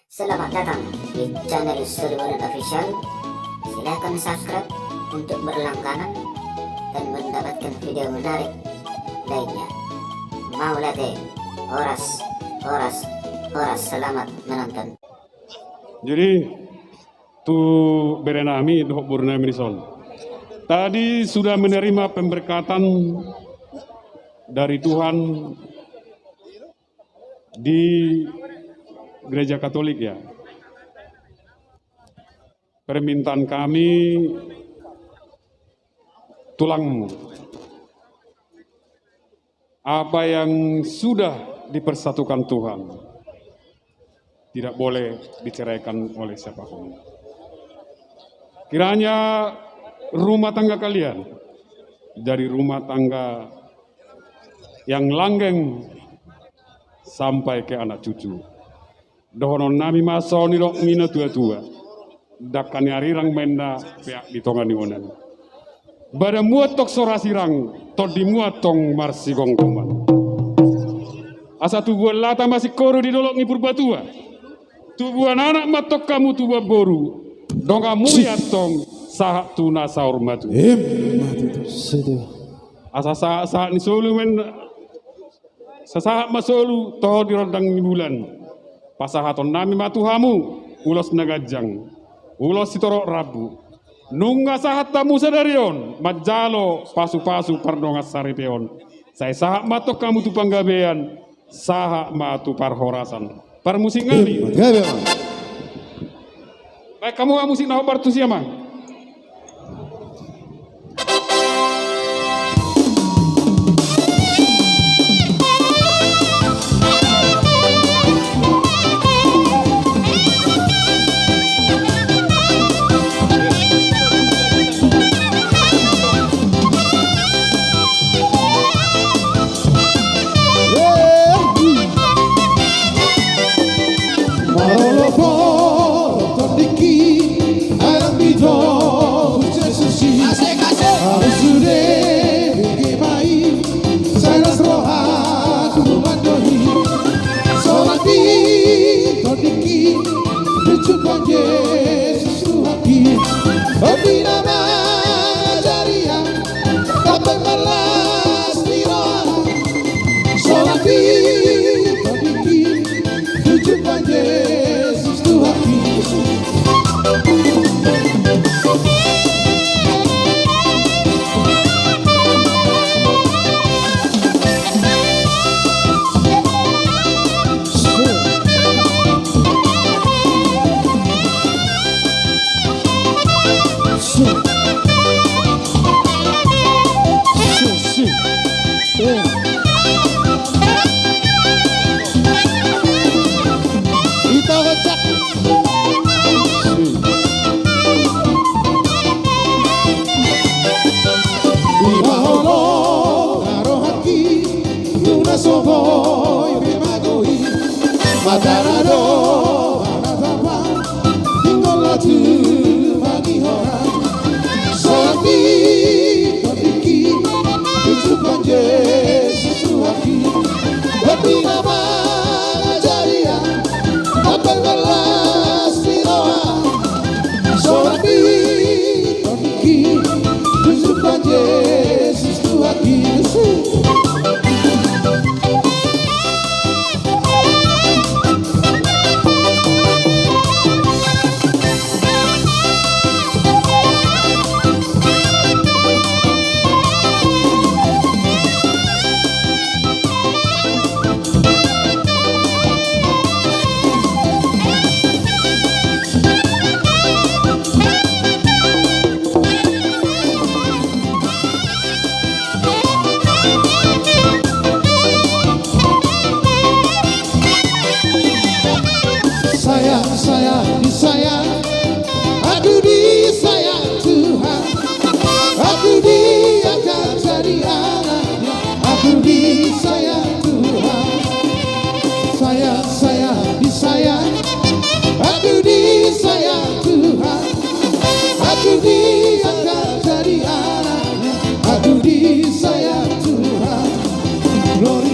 Selamat datang di channel Seliweran Official. Silakan subscribe untuk berlangganan dan mendapatkan video menarik lainnya. Maulade, horas, selamat menonton. Jadi tu berenami doh burna mirisol. Tadi sudah menerima pemberkatan dari Tuhan di Gereja Katolik ya. Permintaan kami tulangmu. Apa yang sudah dipersatukan Tuhan tidak boleh diceraikan oleh siapapun. Kiranya rumah tangga kalian dari rumah tangga yang langgeng sampai ke anak cucu. Dohonon nami masoni rok mina tua-tua. Dakani arirang menda pihak ditongani onan. Bada muat tok sorasirang to dimuat tong marsi gongkoman. Asa tubuh lata masih koru di dolok ngipur batua. Tubuh anak matok kamu tubuh boru. Donga muliat tong sahak tuna saur matu. Asa saat ni solu men sasahat masolu toh di rodang bulan. Pasahaton nami matuhamu ulos nagajang. Ulos sitorok rabu. Nungga sahat tamu sadarion. Majalo pasu-pasu pardonga saripeon. Saya sahak matok kamu tu panggabean. Sahak matu parhorasan. Parmusik ngali. Baik kamu musik naho partu siapa?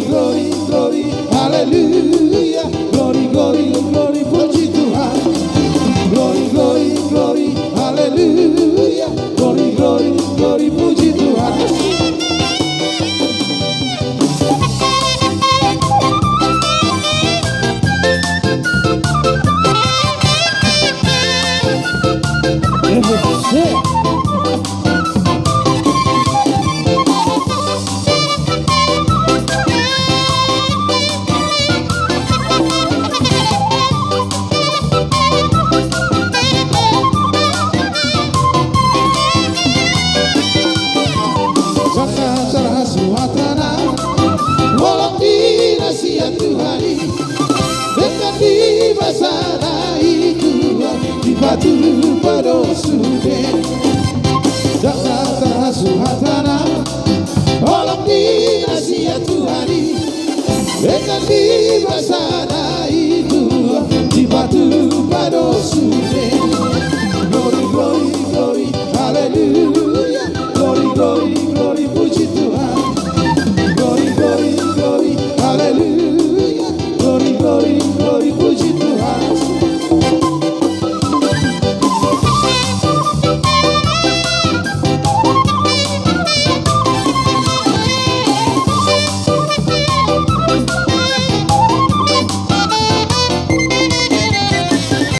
Glory, glory, hallelujah. Glory, glory, glory, puji Tuhan. batu penuh sudah Data suhatana Olong dinasi ya Tuhani Dengan di basana itu Di batu penuh sudah Glory, glory, glory, hallelujah Glory, glory,